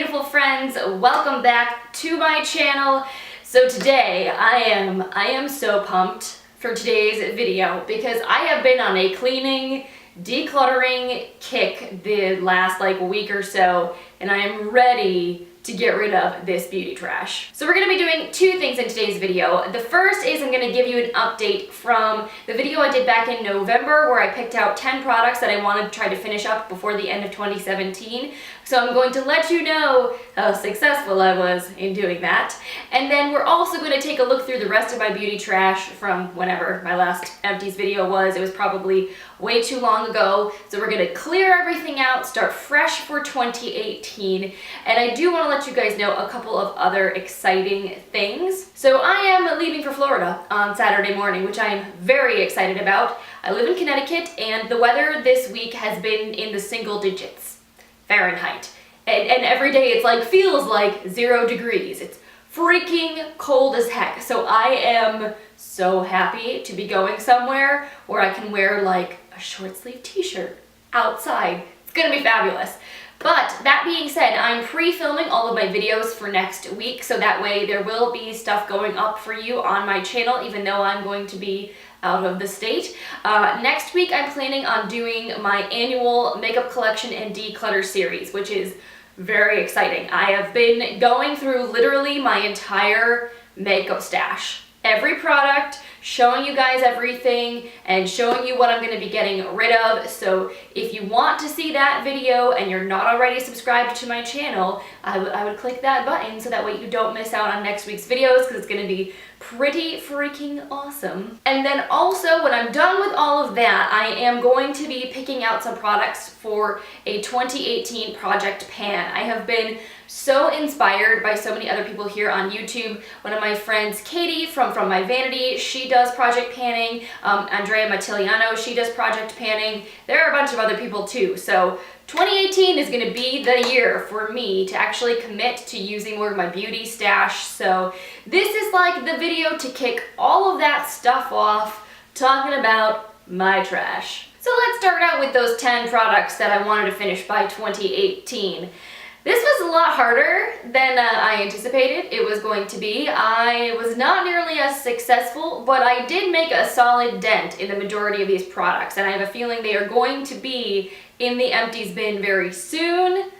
beautiful friends, welcome back to my channel. So today I am so pumped for today's video because I have been on a cleaning, decluttering kick the last week or so, and I am ready to get rid of this beauty trash. So we're going to be doing two things in today's video. The first is I'm going to give you an update from the video I did back in November where I picked out 10 products that I wanted to try to finish up before the end of 2017. So I'm going to let you know how successful I was in doing that. And then we're also going to take a look through the rest of my beauty trash from whenever my last Empties video was. It was probably way too long ago. So we're going to clear everything out, start fresh for 2018. And I do want to let you guys know a couple of other exciting things. So I am leaving for Florida on Saturday morning, which I am very excited about. I live in Connecticut and the weather this week has been in the single digits Fahrenheit. And every day it's feels like 0 degrees. It's freaking cold as heck. So I am so happy to be going somewhere where I can wear a short sleeve t-shirt outside. It's gonna be fabulous. But that being said, I'm pre-filming all of my videos for next week, so that way there will be stuff going up for you on my channel, even though I'm going to be out of the state. Next week, I'm planning on doing my annual makeup collection and declutter series, which is very exciting. I have been going through literally my entire makeup stash. Every product, showing you guys everything and showing you what I'm going to be getting rid of. So if you want to see that video and you're not already subscribed to my channel, I would click that button so that way you don't miss out on next week's videos because it's going to be pretty freaking awesome. And then also when I'm done with all of that, I am going to be picking out some products for a 2018 project pan. I have been so inspired by so many other people here on YouTube. One of my friends, Katie from My Vanity, she does project panning. Andrea Mattiliano, she does project panning. There are a bunch of other people too. So 2018 is going to be the year for me to actually commit to using more of my beauty stash. So this is the video to kick all of that stuff off, talking about my trash. So let's start out with those 10 products that I wanted to finish by 2018. This was a lot harder than I anticipated it was going to be. I was not nearly as successful, but I did make a solid dent in the majority of these products, and I have a feeling they are going to be in the empties bin very soon,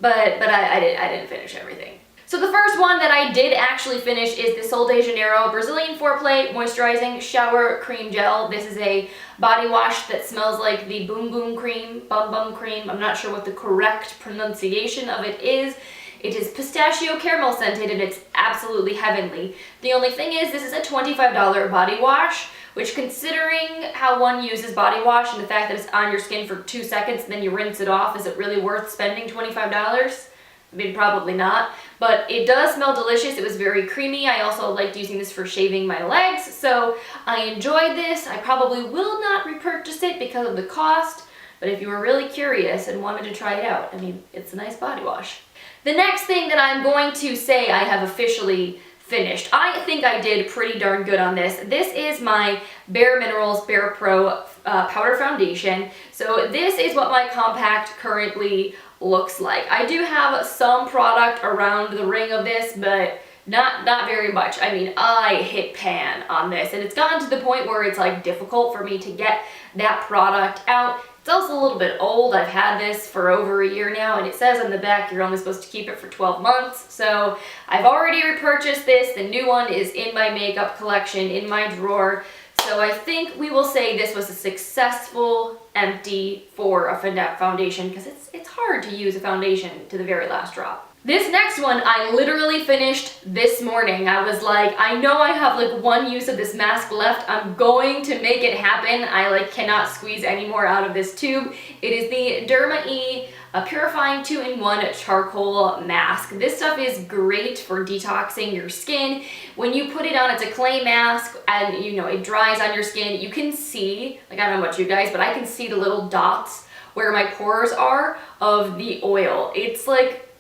but I didn't finish everything. So the first one that I did actually finish is the Sol de Janeiro Brazilian Foreplay Moisturizing Shower Cream Gel. This is a body wash that smells like the Boom Boom Cream, Bum Bum Cream. I'm not sure what the correct pronunciation of it is. It is pistachio caramel scented and it's absolutely heavenly. The only thing is this is a $25 body wash, which considering how one uses body wash and the fact that it's on your skin for 2 seconds and then you rinse it off, is it really worth spending $25? I mean, probably not, but it does smell delicious. It was very creamy. I also liked using this for shaving my legs, so I enjoyed this. I probably will not repurchase it because of the cost, but if you were really curious and wanted to try it out, I mean, it's a nice body wash. The next thing that I'm going to say I have officially finished. I think I did pretty darn good on this. This is my Bare Minerals Bare Pro Powder Foundation. So this is what my compact currently looks like. I do have some product around the ring of this, but not very much. I mean, I hit pan on this, and it's gotten to the point where it's difficult for me to get that product out. It's also a little bit old. I've had this for over a year now, and it says on the back you're only supposed to keep it for 12 months. So I've already repurchased this. The new one is in my makeup collection in my drawer. So I think we will say this was a successful empty for a foundation because it's hard to use a foundation to the very last drop. This next one I literally finished this morning. I was I know I have one use of this mask left. I'm going to make it happen. I cannot squeeze any more out of this tube. It is the Derma Purifying 2-in-1 charcoal mask. This stuff is great for detoxing your skin. When you put it on, it's a clay mask and it dries on your skin. You can see, I don't know about you guys, but I can see the little dots where my pores are of the oil. It's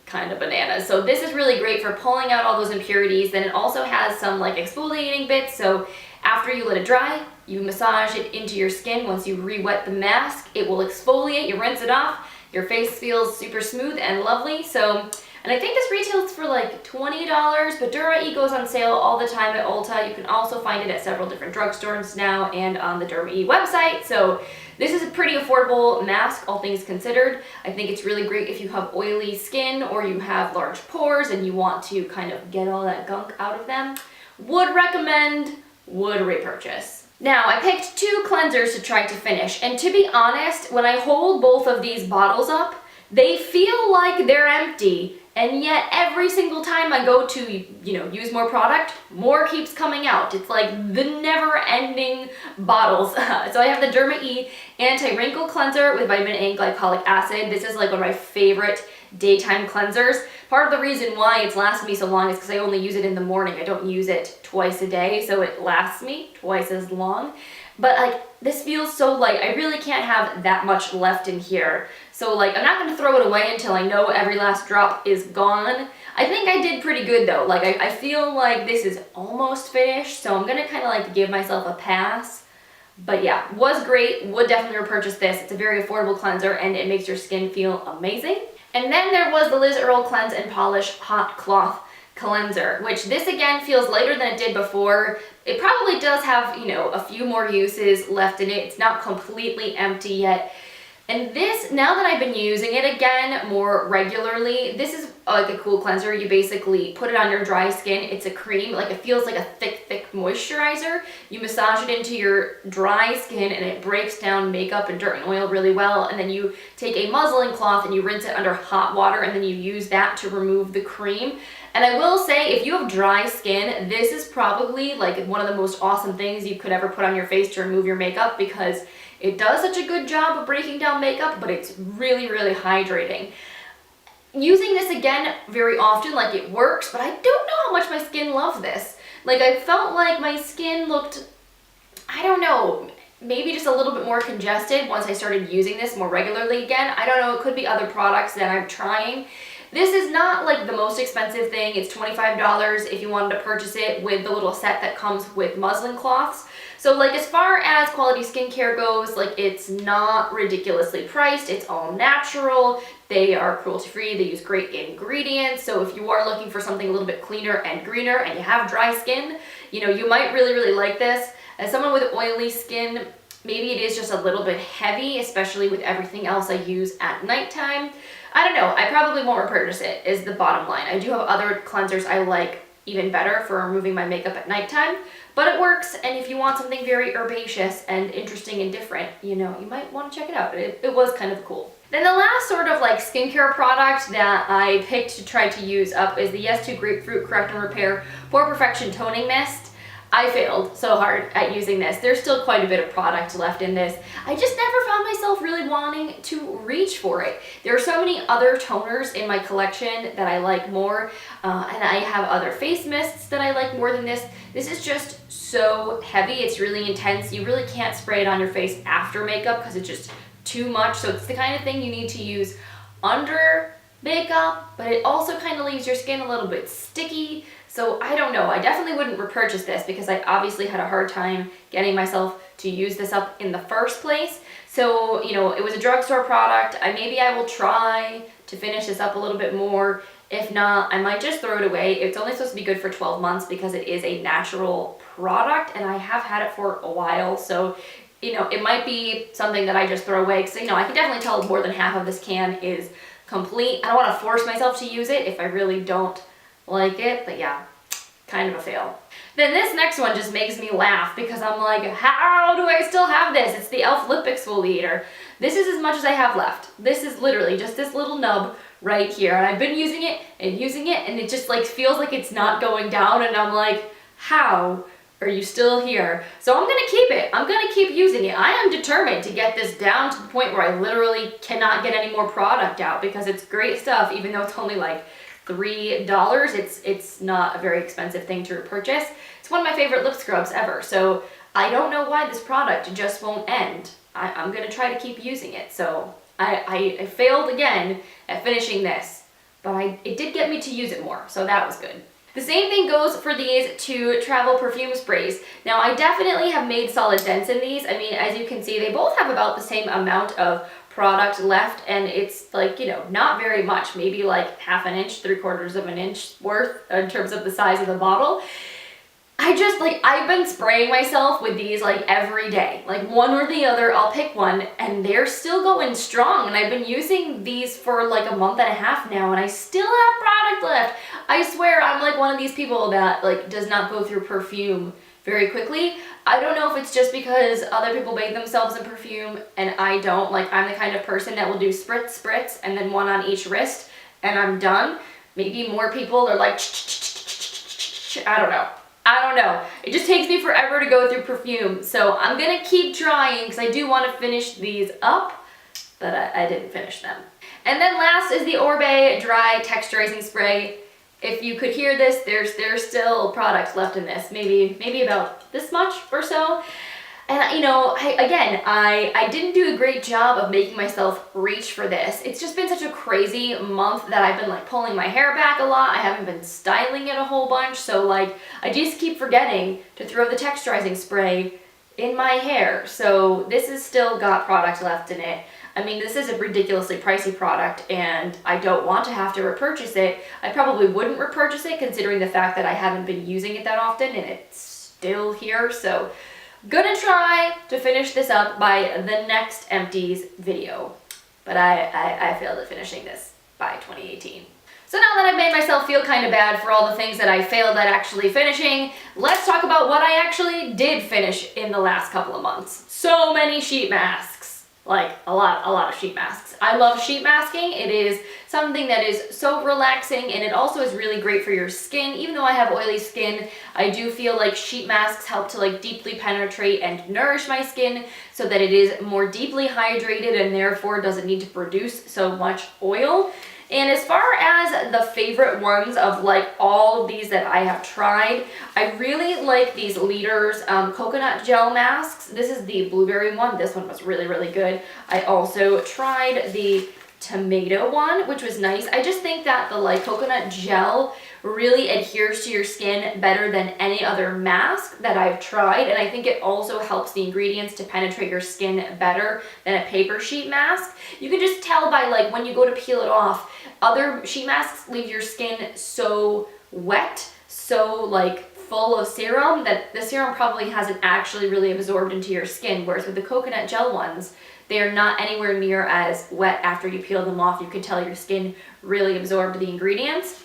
kind of bananas. So this is really great for pulling out all those impurities. Then it also has some exfoliating bits. So after you let it dry, you massage it into your skin. Once you re-wet the mask, it will exfoliate. You rinse it off. Your face feels super smooth and lovely. So And I think this retails for like $20, but Derma E goes on sale all the time at Ulta. You can also find it at several different drugstores now and on the Derma E website. So this is a pretty affordable mask, all things considered. I think it's really great if you have oily skin or you have large pores and you want to kind of get all that gunk out of them. Would recommend, would repurchase. Now, I picked 2 cleansers to try to finish, and to be honest, when I hold both of these bottles up, they feel like they're empty, and yet every single time I go to, use more product, more keeps coming out. It's like the never-ending bottles. So I have the Derma E Anti-Wrinkle Cleanser with vitamin A and glycolic acid. This is like one of my favorite daytime cleansers. Part of the reason why it's lasted me so long is because I only use it in the morning. I don't use it twice a day, so it lasts me twice as long. But like, this feels so light. I really can't have that much left in here. So like, I'm not gonna throw it away until I know every last drop is gone. I think I did pretty good though. Like, I feel like this is almost finished, so I'm gonna kind of like give myself a pass. But yeah, was great, would definitely repurchase this. It's a very affordable cleanser and it makes your skin feel amazing. And then there was the Liz Earle Cleanse and Polish Hot Cloth Cleanser, which this again feels lighter than it did before. It probably does have, a few more uses left in it. It's not completely empty yet. And this, now that I've been using it again more regularly, this is like a cool cleanser. You basically put it on your dry skin. It's a cream, like it feels like a thick moisturizer. You massage it into your dry skin and it breaks down makeup and dirt and oil really well. And then you take a muslin cloth and you rinse it under hot water and then you use that to remove the cream. And I will say, if you have dry skin, this is probably like one of the most awesome things you could ever put on your face to remove your makeup, because it does such a good job of breaking down makeup, but it's really, really hydrating. Using this again very often, like it works, but I don't know how much my skin loved this. Like I felt like my skin looked, I don't know, maybe just a little bit more congested once I started using this more regularly again. I don't know, it could be other products that I'm trying. This is not like the most expensive thing. It's $25 if you wanted to purchase it with the little set that comes with muslin cloths. So like as far as quality skincare goes, like it's not ridiculously priced. It's all natural. They are cruelty-free. They use great ingredients. So if you are looking for something a little bit cleaner and greener and you have dry skin, you might really, really like this. As someone with oily skin, maybe it is just a little bit heavy, especially with everything else I use at nighttime. I don't know, I probably won't repurchase it, is the bottom line. I do have other cleansers I like even better for removing my makeup at nighttime, but it works, and if you want something very herbaceous and interesting and different, you might want to check it out. It was kind of cool. Then the last sort of like skincare product that I picked to try to use up is the Yes2 Grapefruit Correct and Repair Pore Perfection Toning Mist. I failed so hard at using this. There's still quite a bit of product left in this. I just never found myself really wanting to reach for it. There are so many other toners in my collection that I like more, and I have other face mists that I like more than this. This is just so heavy. It's really intense. You really can't spray it on your face after makeup because it's just too much. So it's the kind of thing you need to use under makeup, but it also kind of leaves your skin a little bit sticky. So I don't know, I definitely wouldn't repurchase this because I obviously had a hard time getting myself to use this up in the first place. So, it was a drugstore product. Maybe I will try to finish this up a little bit more. If not, I might just throw it away. It's only supposed to be good for 12 months because it is a natural product and I have had it for a while. So, it might be something that I just throw away because, I can definitely tell more than half of this can is complete. I don't want to force myself to use it if I really don't like it, but yeah, kind of a fail. Then this next one just makes me laugh because I'm like, how do I still have this? It's the e.l.f. Lip Exfoliator. This is as much as I have left. This is literally just this little nub right here, and I've been using it, and it just like feels like it's not going down, and I'm like, how are you still here? So I'm gonna keep it. I'm gonna keep using it. I am determined to get this down to the point where I literally cannot get any more product out because it's great stuff, even though it's only like $3. It's not a very expensive thing to purchase. It's one of my favorite lip scrubs ever. So I don't know why this product just won't end. I'm gonna try to keep using it. So I failed again at finishing this, but it did get me to use it more, so that was good. The same thing goes for these two travel perfume sprays. Now I definitely have made solid dents in these. I mean, as you can see, they both have about the same amount of product left, and it's like, you know, not very much, maybe like half an inch, 3/4 of an inch worth in terms of the size of the bottle. I just like, I've been spraying myself with these like every day, like one or the other, I'll pick one, and they're still going strong. And I've been using these for like a month and a half now, and I still have product left. I swear I'm like one of these people that like does not go through perfume very quickly. I don't know if it's just because other people bathe themselves in perfume and I don't. Like, I'm the kind of person that will do spritz, and then one on each wrist, and I'm done. Maybe more people are like, I don't know. I don't know. It just takes me forever to go through perfume. So I'm gonna keep trying because I do want to finish these up, but I didn't finish them. And then last is the Oribe Dry Texturizing Spray. If you could hear this, there's still product left in this, maybe about this much or so. And you know, I didn't do a great job of making myself reach for this. It's just been such a crazy month that I've been like pulling my hair back a lot. I haven't been styling it a whole bunch, so like I just keep forgetting to throw the texturizing spray in my hair. So this has still got product left in it. I mean, this is a ridiculously pricey product, and I don't want to have to repurchase it. I probably wouldn't repurchase it considering the fact that I haven't been using it that often and it's still here. So gonna try to finish this up by the next Empties video, but I failed at finishing this by 2018. So now that I've made myself feel kind of bad for all the things that I failed at actually finishing, let's talk about what I actually did finish in the last couple of months. So many sheet masks. Like a lot of sheet masks. I love sheet masking. It is something that is so relaxing, and it also is really great for your skin. Even though I have oily skin, I do feel like sheet masks help to like deeply penetrate and nourish my skin so that it is more deeply hydrated and therefore doesn't need to produce so much oil. And as far as the favorite ones of like all of these that I have tried, I really like these Leaders coconut gel masks. This is the blueberry one. This one was really good. I also tried the tomato one, which was nice. I just think that the like coconut gel really adheres to your skin better than any other mask that I've tried, and I think it also helps the ingredients to penetrate your skin better than a paper sheet mask. You can just tell by like when you go to peel it off, other sheet masks leave your skin so wet, so like full of serum, that the serum probably hasn't actually really absorbed into your skin, whereas with the coconut gel ones, they are not anywhere near as wet after you peel them off. You can tell your skin really absorbed the ingredients.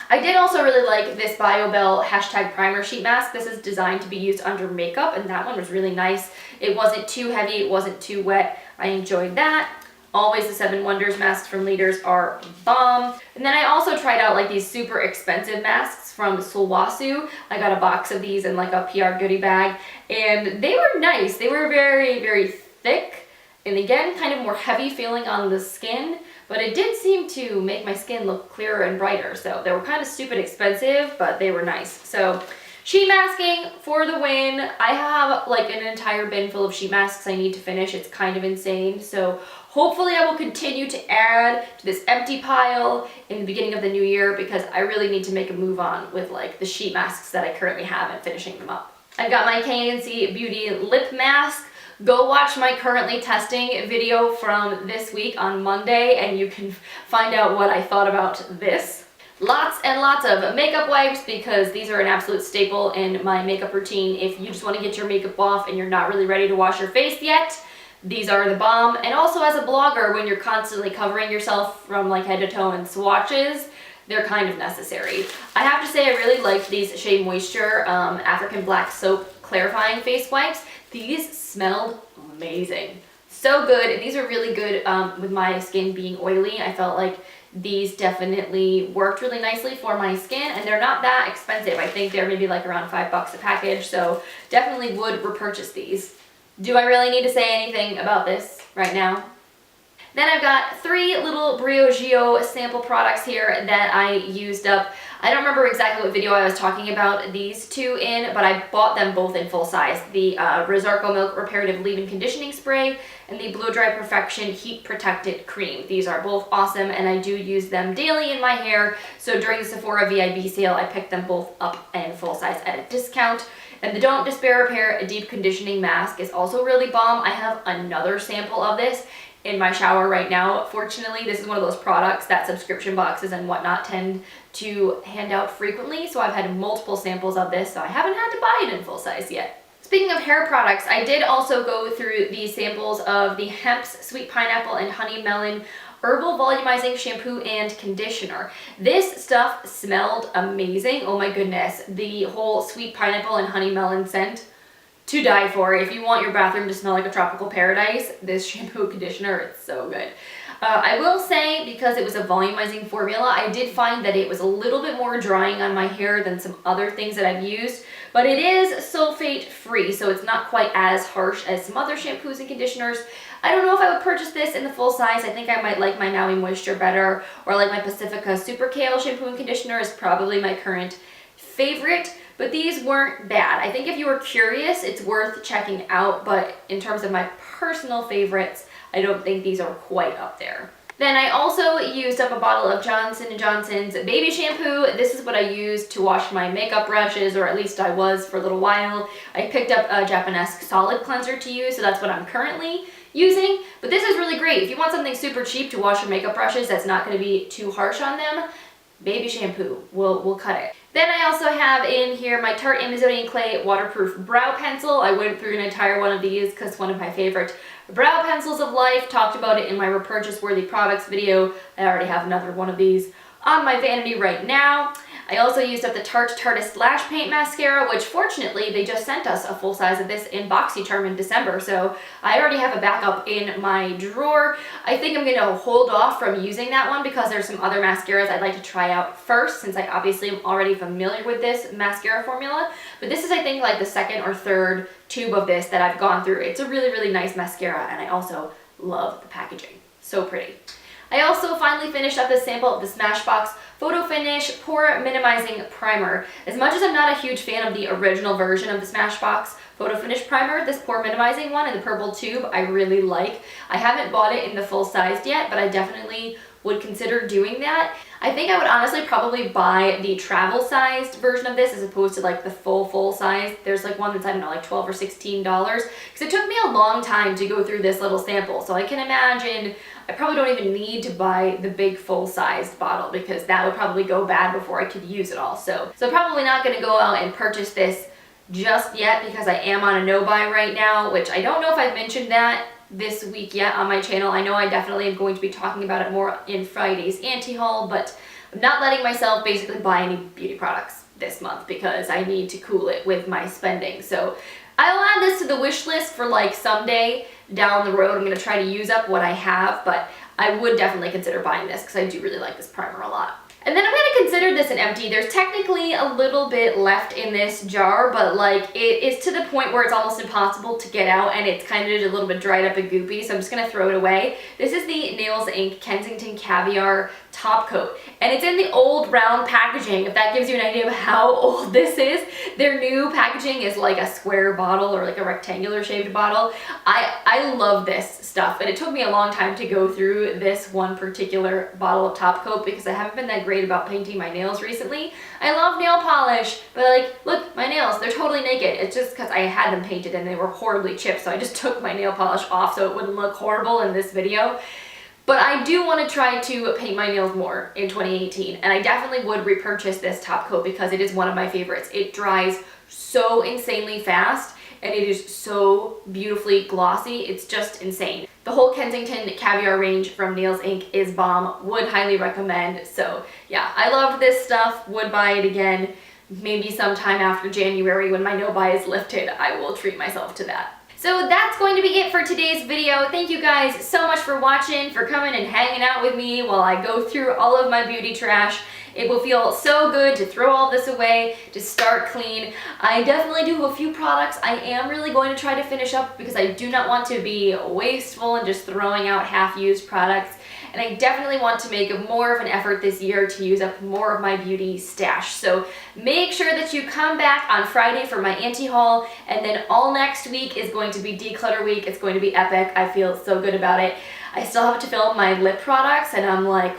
I did also really like this BioBell hashtag primer sheet mask. This is designed to be used under makeup, and that one was really nice. It wasn't too heavy, it wasn't too wet. I enjoyed that. Always the 7 Wonders masks from Leaders are bomb. And then I also tried out like these super expensive masks from xoxo. I got a box of these in like a PR goodie bag, and they were nice. They were very thick, and again, kind of more heavy feeling on the skin, but it did seem to make my skin look clearer and brighter. So they were kind of stupid expensive, but they were nice. So sheet masking for the win. I have like an entire bin full of sheet masks I need to finish. It's kind of insane. So hopefully I will continue to add to this empty pile in the beginning of the new year, because I really need to make a move on with like the sheet masks that I currently have and finishing them up. I've got my K&C Beauty lip mask. Go watch my currently testing video from this week on Monday, and you can find out what I thought about this. Lots and lots of makeup wipes, because these are an absolute staple in my makeup routine. If you just want to get your makeup off and you're not really ready to wash your face yet, these are the bomb. And also as a blogger, when you're constantly covering yourself from like head to toe in swatches, they're kind of necessary. I have to say I really like these Shea Moisture African Black Soap Clarifying Face Wipes. These smelled amazing. So good. And these are really good with my skin being oily. I felt like these definitely worked really nicely for my skin, and they're not that expensive. I think they're maybe like around $5 a package, so definitely would repurchase these. Do I really need to say anything about this right now? Then I've got 3 little Briogeo sample products here that I used up. I don't remember exactly what video I was talking about these 2 in, but I bought them both in full size. The Rosarco Milk Reparative Leave-In Conditioning Spray and the Blow Dry Perfection Heat Protected Cream. These are both awesome, and I do use them daily in my hair. So during the Sephora VIB sale, I picked them both up in full size at a discount. And the Don't Despair Repair Deep Conditioning Mask is also really bomb. I have another sample of this, in my shower right now. Fortunately, this is one of those products that subscription boxes and whatnot tend to hand out frequently, so I've had multiple samples of this, so I haven't had to buy it in full size yet. Speaking of hair products, I did also go through the samples of the Hemp's Sweet Pineapple and Honey Melon Herbal Volumizing Shampoo and Conditioner. This stuff smelled amazing. Oh my goodness. The whole Sweet Pineapple and Honey Melon scent, to die for. If you want your bathroom to smell like a tropical paradise, this shampoo and conditioner, it's so good. I will say, because it was a volumizing formula, I did find that it was a little bit more drying on my hair than some other things that I've used, but it is sulfate free, so it's not quite as harsh as some other shampoos and conditioners. I don't know if I would purchase this in the full size. I think I might like my Nowy Moisture better, or like my Pacifica Super Kale shampoo and conditioner is probably my current favorite, but these weren't bad. I think if you were curious, it's worth checking out, but in terms of my personal favorites, I don't think these are quite up there. Then I also used up a bottle of Johnson & Johnson's baby shampoo. This is what I use to wash my makeup brushes, or at least I was for a little while. I picked up a Japanesque solid cleanser to use, so that's what I'm currently using. But this is really great. If you want something super cheap to wash your makeup brushes that's not going to be too harsh on them, baby shampoo will cut it. Then I also have in here my Tarte Amazonian Clay Waterproof Brow Pencil. I went through an entire one of these because one of my favorite brow pencils of life. Talked about it in my repurchase worthy products video. I already have another one of these on my vanity right now. I also used up the Tarte Tarteist Lash Paint Mascara, which fortunately they just sent us a full size of this in BoxyCharm in December, so I already have a backup in my drawer. I think I'm going to hold off from using that one because there's some other mascaras I'd like to try out first, since I obviously am already familiar with this mascara formula. But this is, I think, like the second or third tube of this that I've gone through. It's a really, really nice mascara, and I also love the packaging. So pretty. I also finally finished up this sample of the Smashbox Photo Finish Pore Minimizing Primer. As much as I'm not a huge fan of the original version of the Smashbox Photo Finish Primer, this Pore Minimizing one in the purple tube I really like. I haven't bought it in the full size yet, but I definitely would consider doing that. I think I would honestly probably buy the travel sized version of this as opposed to like the full size. There's like one that's, I don't know, like $12 or $16, because it took me a long time to go through this little sample. So I can imagine I probably don't even need to buy the big full-sized bottle because that would probably go bad before I could use it all. So probably not going to go out and purchase this just yet because I am on a no-buy right now, which I don't know if I've mentioned that this week yet on my channel. I know I definitely am going to be talking about it more in Friday's anti-haul, but I'm not letting myself basically buy any beauty products this month because I need to cool it with my spending. So I'll add this to the wish list for like someday down the road. I'm going to try to use up what I have, but I would definitely consider buying this because I do really like this primer a lot. And then I'm going to consider this an empty. There's technically a little bit left in this jar, but like it is to the point where it's almost impossible to get out and it's kind of a little bit dried up and goopy, so I'm just going to throw it away. This is the Nails Inc. Kensington Caviar Top Coat, and it's in the old round packaging, if that gives you an idea of how old this is. Their new packaging is like a square bottle or like a rectangular shaped bottle. I love this stuff, but it took me a long time to go through this one particular bottle of top coat because I haven't been that great about painting my nails recently. I love nail polish, but like, look, my nails, they're totally naked. It's just because I had them painted and they were horribly chipped, so I just took my nail polish off so it wouldn't look horrible in this video. But I do want to try to paint my nails more in 2018, and I definitely would repurchase this top coat because it is one of my favorites. It dries so insanely fast, and it is so beautifully glossy. It's just insane. The whole Kensington Caviar range from Nails Inc. is bomb. Would highly recommend. So yeah, I loved this stuff. Would buy it again. Maybe sometime after January when my no-buy is lifted, I will treat myself to that. So that's going to be it for today's video. Thank you guys so much for watching, for coming and hanging out with me while I go through all of my beauty trash. It will feel so good to throw all this away, to start clean. I definitely do have a few products I am really going to try to finish up because I do not want to be wasteful and just throwing out half-used products. And I definitely want to make more of an effort this year to use up more of my beauty stash. So make sure that you come back on Friday for my anti-haul, and then all next week is going to be declutter week. It's going to be epic. I feel so good about it. I still have to film my lip products, and I'm like,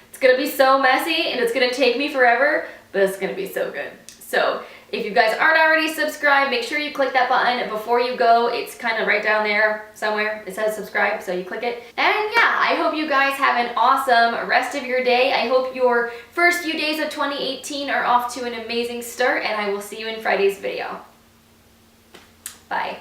it's gonna be so messy and it's gonna take me forever, but it's gonna be so good. So If you guys aren't already subscribed, make sure you click that button before you go. It's kind of right down there somewhere. It says subscribe, so you click it. And yeah, I hope you guys have an awesome rest of your day. I hope your first few days of 2018 are off to an amazing start, and I will see you in Friday's video. Bye.